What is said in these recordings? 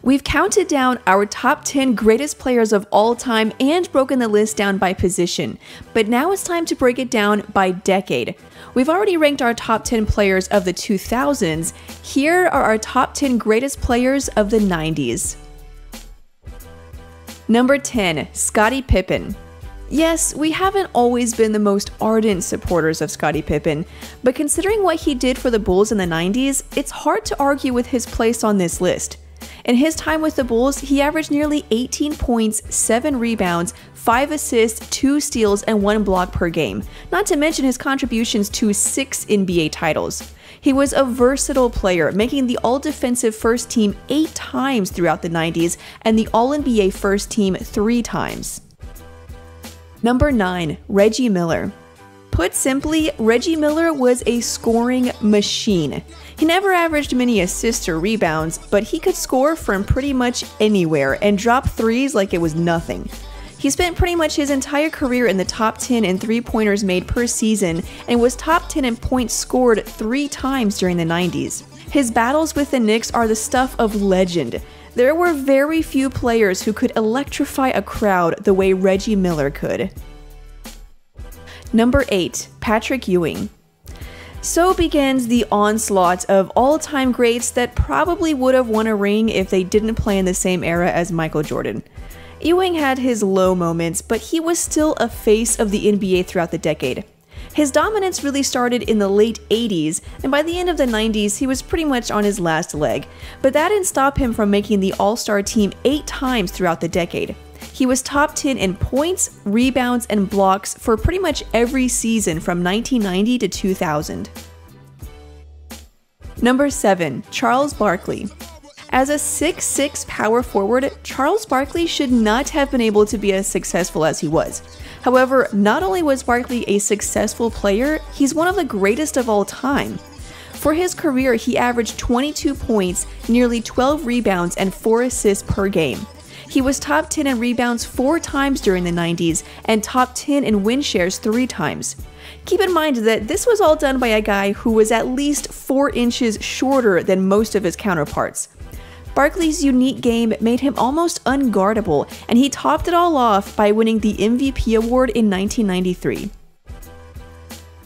We've counted down our top 10 greatest players of all time and broken the list down by position, but now it's time to break it down by decade. We've already ranked our top 10 players of the 2000s. Here are our top 10 greatest players of the 90s. Number 10, Scottie Pippen. Yes, we haven't always been the most ardent supporters of Scottie Pippen, but considering what he did for the Bulls in the 90s, it's hard to argue with his place on this list. In his time with the Bulls, he averaged nearly 18 points, 7 rebounds, 5 assists, 2 steals, and 1 block per game, not to mention his contributions to 6 NBA titles. He was a versatile player, making the All-Defensive First Team 8 times throughout the 90s and the All-NBA First Team 3 times. Number 9, Reggie Miller. Put simply, Reggie Miller was a scoring machine. He never averaged many assists or rebounds, but he could score from pretty much anywhere and drop threes like it was nothing. He spent pretty much his entire career in the top 10 in three-pointers made per season and was top 10 in points scored 3 times during the 90s. His battles with the Knicks are the stuff of legend. There were very few players who could electrify a crowd the way Reggie Miller could. Number 8, Patrick Ewing. So begins the onslaught of all-time greats that probably would have won a ring if they didn't play in the same era as Michael Jordan. Ewing had his low moments, but he was still a face of the NBA throughout the decade. His dominance really started in the late 80s, and by the end of the 90s, he was pretty much on his last leg. But that didn't stop him from making the All-Star team 8 times throughout the decade. He was top 10 in points, rebounds, and blocks for pretty much every season from 1990 to 2000. Number 7, Charles Barkley. As a 6'6" power forward, Charles Barkley should not have been able to be as successful as he was. However, not only was Barkley a successful player, he's one of the greatest of all time. For his career, he averaged 22 points, nearly 12 rebounds, and 4 assists per game. He was top 10 in rebounds 4 times during the 90s and top 10 in win shares 3 times. Keep in mind that this was all done by a guy who was at least 4 inches shorter than most of his counterparts. Barkley's unique game made him almost unguardable, and he topped it all off by winning the MVP award in 1993.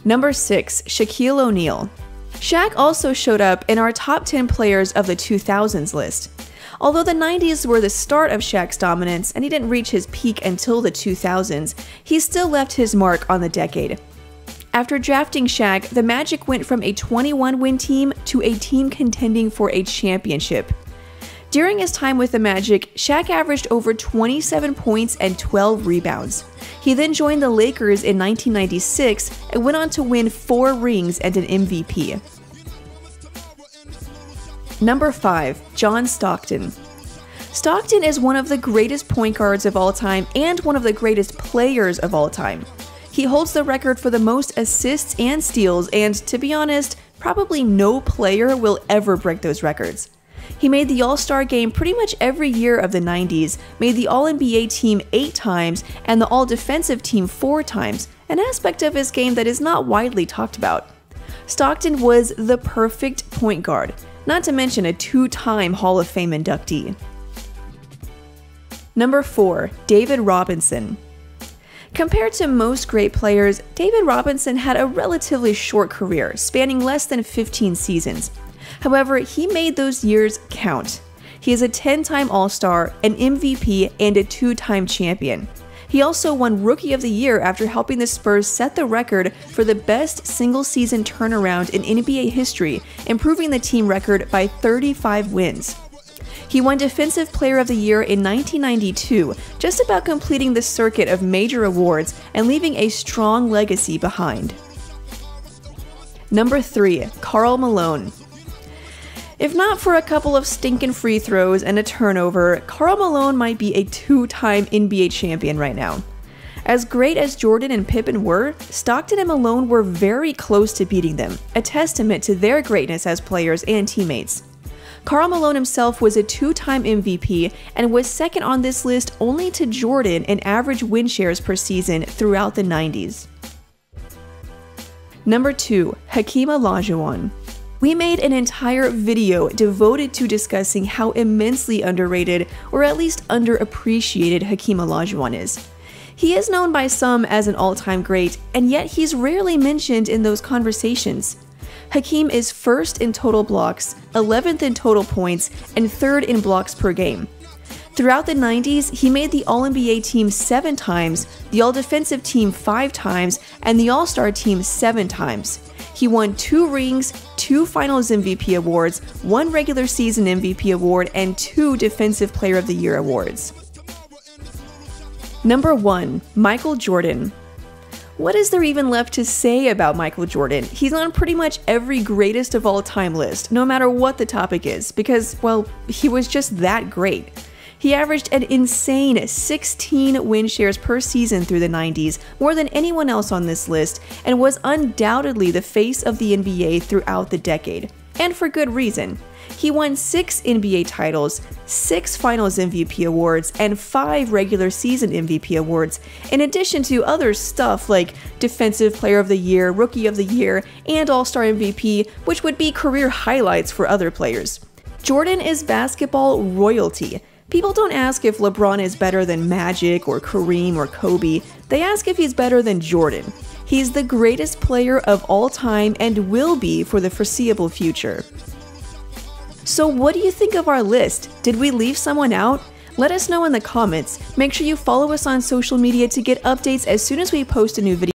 Number 6, Shaquille O'Neal. Shaq also showed up in our top 10 players of the 2000s list. Although the 90s were the start of Shaq's dominance and he didn't reach his peak until the 2000s, he still left his mark on the decade. After drafting Shaq, the Magic went from a 21-win team to a team contending for a championship. During his time with the Magic, Shaq averaged over 27 points and 12 rebounds. He then joined the Lakers in 1996 and went on to win 4 rings and an MVP. Number 5, John Stockton. Stockton is one of the greatest point guards of all time and one of the greatest players of all time. He holds the record for the most assists and steals, and to be honest, probably no player will ever break those records. He made the All-Star game pretty much every year of the 90s, made the All-NBA team 8 times, and the All-Defensive team 4 times, an aspect of his game that is not widely talked about. Stockton was the perfect point guard, not to mention a 2-time Hall of Fame inductee. Number 4, David Robinson. Compared to most great players, David Robinson had a relatively short career, spanning less than 15 seasons. However, he made those years count. He is a 10-time All-Star, an MVP, and a 2-time champion. He also won Rookie of the Year after helping the Spurs set the record for the best single-season turnaround in NBA history, improving the team record by 35 wins. He won Defensive Player of the Year in 1992, just about completing the circuit of major awards and leaving a strong legacy behind. Number 3, Karl Malone. If not for a couple of stinking free throws and a turnover, Karl Malone might be a 2-time NBA champion right now. As great as Jordan and Pippen were, Stockton and Malone were very close to beating them, a testament to their greatness as players and teammates. Karl Malone himself was a 2-time MVP and was second on this list only to Jordan in average win shares per season throughout the 90s. Number 2, Hakeem Olajuwon. We made an entire video devoted to discussing how immensely underrated, or at least underappreciated, Hakeem Olajuwon is. He is known by some as an all-time great, and yet he's rarely mentioned in those conversations. Hakeem is 1st in total blocks, 11th in total points, and 3rd in blocks per game. Throughout the 90s, he made the All-NBA team 7 times, the All-Defensive team 5 times, and the All-Star team 7 times. He won 2 rings, 2 Finals MVP awards, 1 regular season MVP award, and 2 Defensive Player of the Year awards. Number 1. Michael Jordan. What is there even left to say about Michael Jordan? He's on pretty much every greatest of all time list, no matter what the topic is, because, well, he was just that great. He averaged an insane 16 win shares per season through the 90s, more than anyone else on this list, and was undoubtedly the face of the NBA throughout the decade. And for good reason. He won 6 NBA titles, 6 Finals MVP awards, and 5 regular season MVP awards, in addition to other stuff like Defensive Player of the Year, Rookie of the Year, and All-Star MVP, which would be career highlights for other players. Jordan is basketball royalty. People don't ask if LeBron is better than Magic or Kareem or Kobe, they ask if he's better than Jordan. He's the greatest player of all time and will be for the foreseeable future. So what do you think of our list? Did we leave someone out? Let us know in the comments. Make sure you follow us on social media to get updates as soon as we post a new video.